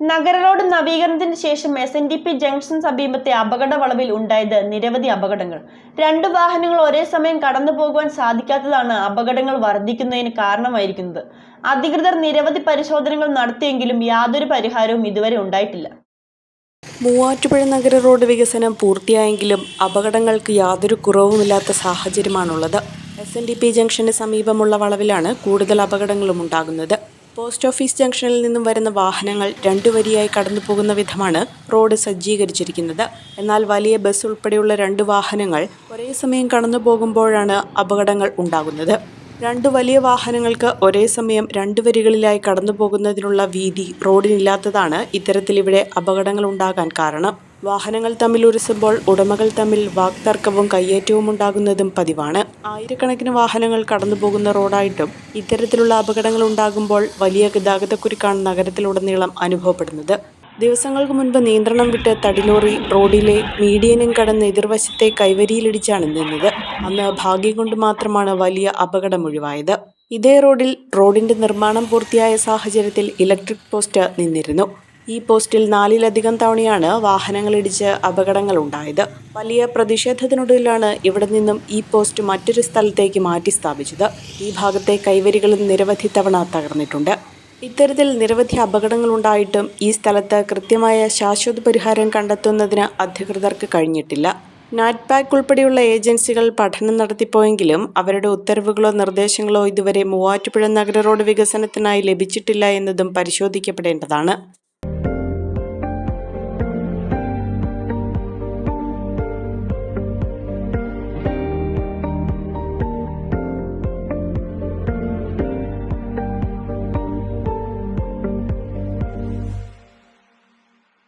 നഗര റോഡ് നവീകരണത്തിന് ശേഷം SNDP junction സമീപത്തെ അപകട വളവിൽ ഉണ്ടായത് നിരവധി അപകടങ്ങൾ. രണ്ട് വാഹനങ്ങൾ ഒരേ സമയം കടന്നു പോകുവാൻ സാധിക്കാത്തതാണ് അപകടങ്ങൾ വർദ്ധിക്കുന്നതിന് കാരണമായിരിക്കുന്നത്. അധികൃതർ നിരവധി പരിശോധനകൾ നടത്തിയെങ്കിലും യാതൊരു പരിഹാരവും ഇതുവരെ ഉണ്ടായിട്ടില്ല. മൂവാറ്റുപുഴ നഗര റോഡ് വികസനം പൂർത്തിയായെങ്കിലും അപകടങ്ങൾക്ക് യാതൊരു കുറവുമില്ലാത്ത സാഹചര്യമാണുള്ളത്. SNDP ജംഗ്ഷന് സമീപമുള്ള വളവിലാണ് കൂടുതൽ അപകടങ്ങളും ഉണ്ടാകുന്നത്. പോസ്റ്റ് ഓഫീസ് ജംഗ്ഷനിൽ നിന്നും വരുന്ന വാഹനങ്ങൾ രണ്ടു വരിയായി കടന്നു പോകുന്ന വിധമാണ് റോഡ് സജ്ജീകരിച്ചിരിക്കുന്നത്. എന്നാൽ വലിയ ബസ് ഉൾപ്പെടെയുള്ള രണ്ട് വാഹനങ്ങൾ ഒരേ സമയം കടന്നു പോകുമ്പോഴാണ് അപകടങ്ങൾ ഉണ്ടാകുന്നത്. രണ്ടു വലിയ വാഹനങ്ങൾക്ക് ഒരേ സമയം രണ്ട് വരികളിലായി കടന്നു പോകുന്നതിനുള്ള വീതി റോഡിനില്ലാത്തതാണ് ഇത്തരത്തിൽ ഇവിടെ അപകടങ്ങൾ ഉണ്ടാകാൻ കാരണം. വാഹനങ്ങൾ തമ്മിൽ ഉരസുമ്പോൾ ഉടമകൾ തമ്മിൽ വാക്തർക്കവും കയ്യേറ്റവും ഉണ്ടാകുന്നതും പതിവാണ്. ആയിരക്കണക്കിന് വാഹനങ്ങൾ കടന്നു പോകുന്ന റോഡായിട്ടും ഇത്തരത്തിലുള്ള അപകടങ്ങൾ ഉണ്ടാകുമ്പോൾ വലിയ ഗതാഗതക്കുരുക്കാണ് നഗരത്തിലുടനീളം അനുഭവപ്പെടുന്നത്. ദിവസങ്ങൾക്ക് മുൻപ് നിയന്ത്രണം വിട്ട് തടിലോറി റോഡിലെ മീഡിയനും കടന്ന് എതിർവശത്തെ കൈവരിയിലിടിച്ചാണ് നിന്നത്. അന്ന് ഭാഗ്യം കൊണ്ട് മാത്രമാണ് വലിയ അപകടം ഒഴിവായത്. ഇതേ റോഡിന്റെ നിർമ്മാണം പൂർത്തിയായ സാഹചര്യത്തിൽ ഇലക്ട്രിക് പോസ്റ്റ് നിന്നിരുന്നു. ഈ പോസ്റ്റിൽ 4-ലധികം തവണയാണ് വാഹനങ്ങളിടിച്ച് അപകടങ്ങൾ ഉണ്ടായത്. വലിയ പ്രതിഷേധത്തിനൊടുവിലാണ് ഇവിടെ നിന്നും ഈ പോസ്റ്റ് മറ്റൊരു സ്ഥലത്തേക്ക് മാറ്റി സ്ഥാപിച്ചത്. ഈ ഭാഗത്തെ കൈവരികളും നിരവധി തവണ തകർന്നിട്ടുണ്ട്. ഇത്തരത്തിൽ നിരവധി അപകടങ്ങൾ ഉണ്ടായിട്ടും ഈ സ്ഥലത്ത് കൃത്യമായ ശാശ്വത പരിഹാരം കണ്ടെത്തുന്നതിന് അധികൃതർക്ക് കഴിഞ്ഞിട്ടില്ല. നാറ്റ്പാക് ഉൾപ്പെടെയുള്ള ഏജൻസികൾ പഠനം നടത്തിപ്പോയെങ്കിലും അവരുടെ ഉത്തരവുകളോ നിർദ്ദേശങ്ങളോ ഇതുവരെ മൂവാറ്റുപുഴ നഗര റോഡ് വികസനത്തിനായി ലഭിച്ചിട്ടില്ല എന്നതും പരിശോധിക്കപ്പെടേണ്ടതാണ്.